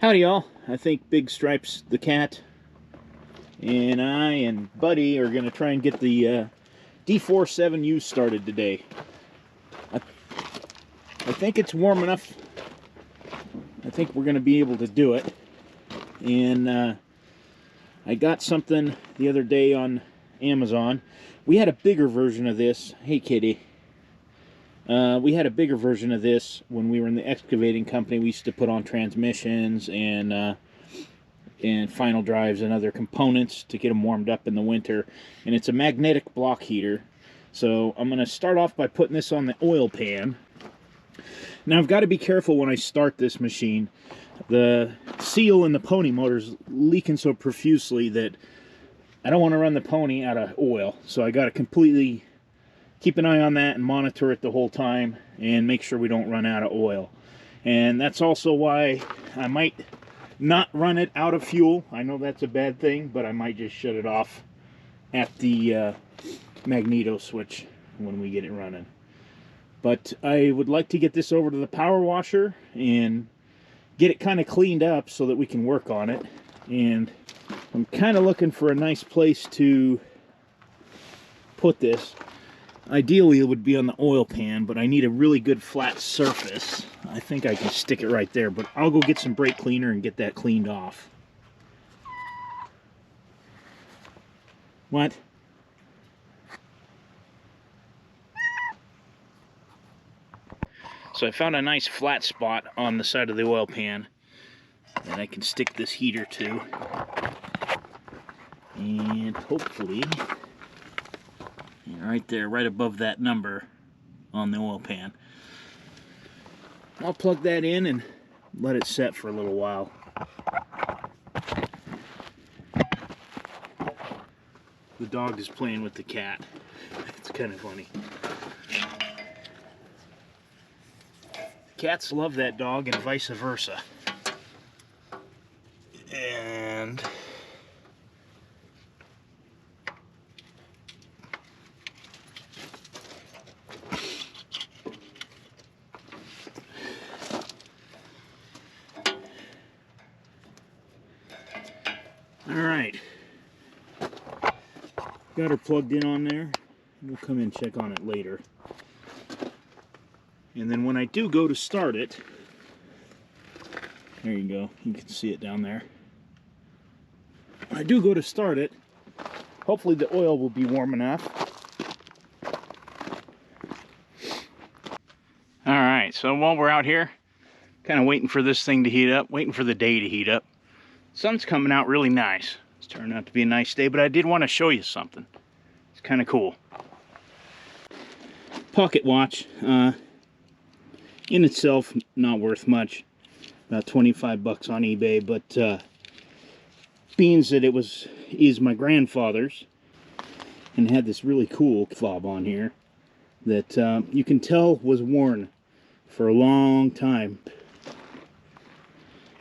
Howdy y'all. I think Big Stripes the cat and I and Buddy are going to try and get the D4 7U started today. I think it's warm enough. I think we're going to be able to do it. And I got something the other day on Amazon. We had a bigger version of this. Hey kitty. We had a bigger version of this when we were in the excavating company. We used to put on transmissions and final drives and other components to get them warmed up in the winter. And it's a magnetic block heater. So I'm going to start off by putting this on the oil pan. Now I've got to be careful when I start this machine. The seal in the pony motor is leaking so profusely that I don't want to run the pony out of oil. So I got to completely keep an eye on that and monitor it the whole time and make sure we don't run out of oil. And that's also why I might not run it out of fuel. I know that's a bad thing, but I might just shut it off at the magneto switch when we get it running. But I would like to get this over to the power washer and get it kind of cleaned up so that we can work on it. And I'm kind of looking for a nice place to put this. Ideally it would be on the oil pan, but I need a really good flat surface. I think I can stick it right there, but I'll go get some brake cleaner and get that cleaned off. What? So I found a nice flat spot on the side of the oil pan that I can stick this heater to. And hopefully, right there, right above that number on the oil pan. I'll plug that in and let it set for a little while. The dog is playing with the cat. It's kind of funny. Cats love that dog and vice versa. And alright, got her plugged in on there. We'll come in and check on it later. And then when I do go to start it, there you go, you can see it down there. When I do go to start it, hopefully the oil will be warm enough. Alright, so while we're out here, kind of waiting for this thing to heat up, waiting for the day to heat up. Sun's coming out really nice. It's turning out to be a nice day, but I did want to show you something. It's kind of cool. Pocket watch. In itself, not worth much. About 25 bucks on eBay, but being that it is my grandfather's and had this really cool fob on here that you can tell was worn for a long time.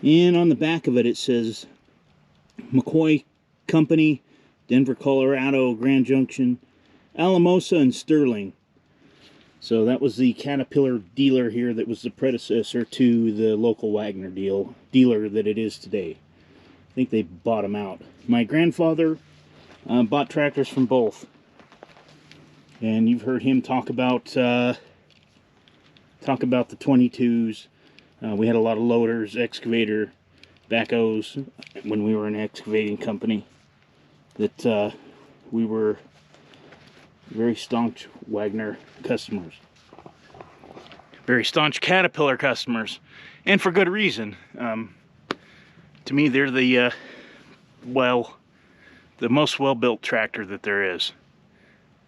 And on the back of it, it says McCoy Company, Denver, Colorado, Grand Junction, Alamosa, and Sterling. So that was the Caterpillar dealer here that was the predecessor to the local Wagner dealer that it is today. I think they bought them out. My grandfather bought tractors from both. And you've heard him talk about the 22s. We had a lot of loaders, excavator, backhoes when we were an excavating company. That we were very staunch Wagner customers. Very staunch Caterpillar customers. And for good reason. To me, they're the most well-built tractor that there is.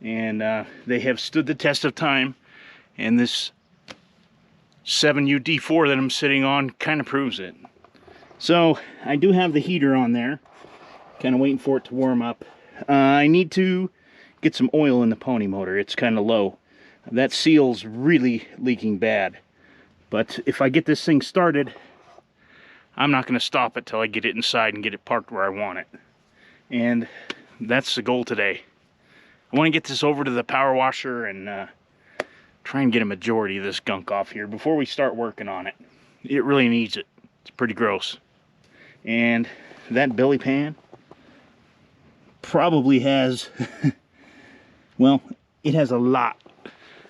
And they have stood the test of time. And this 7U D4 that I'm sitting on kind of proves it. So, I do have the heater on there. Kind of waiting for it to warm up. I need to get some oil in the pony motor. It's kind of low. That seal's really leaking bad. But if I get this thing started, I'm not going to stop it till I get it inside and get it parked where I want it. And that's the goal today. I want to get this over to the power washer and try and get a majority of this gunk off here before we start working on it. It really needs it. It's pretty gross. And that belly pan probably has, well, it has a lot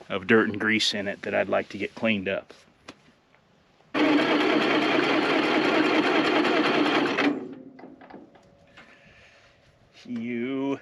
of dirt and grease in it that I'd like to get cleaned up. You.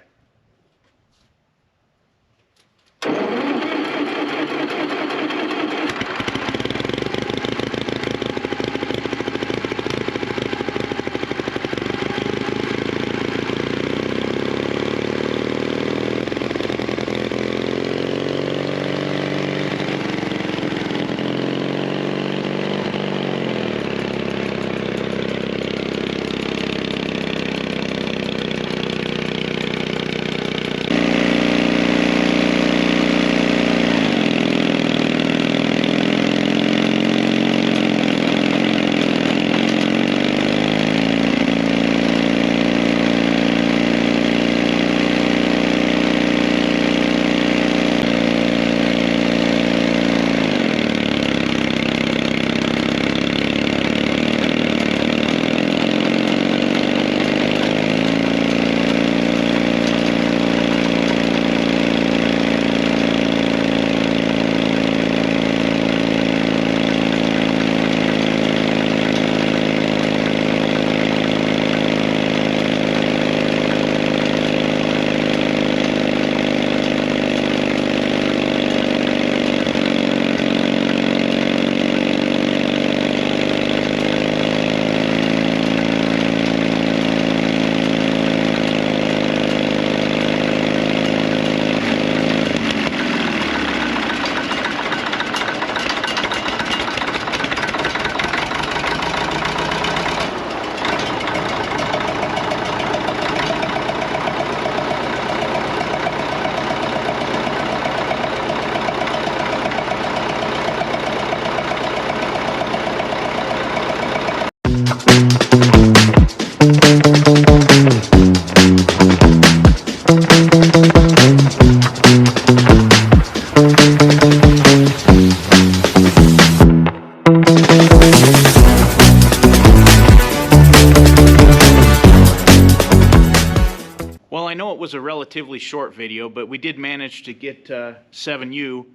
Well, I know it was a relatively short video, but we did manage to get 7U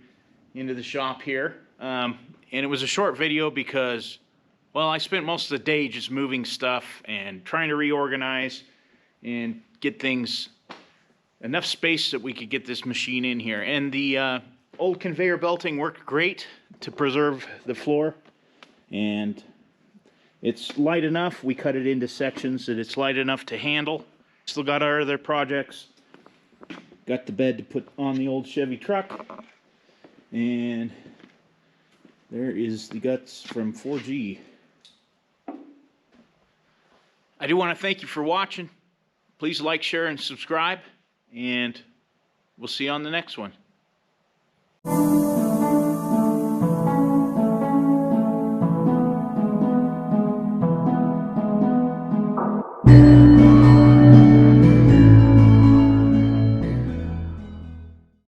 into the shop here. And it was a short video because, well, I spent most of the day just moving stuff and trying to reorganize and get things, enough space that we could get this machine in here. And the old conveyor belting worked great to preserve the floor. And it's light enough. We cut it into sections that it's light enough to handle. Still got our other projects. Got the bed to put on the old Chevy truck. And there is the guts from 4G. I do want to thank you for watching. Please like, share, and subscribe. And we'll see you on the next one.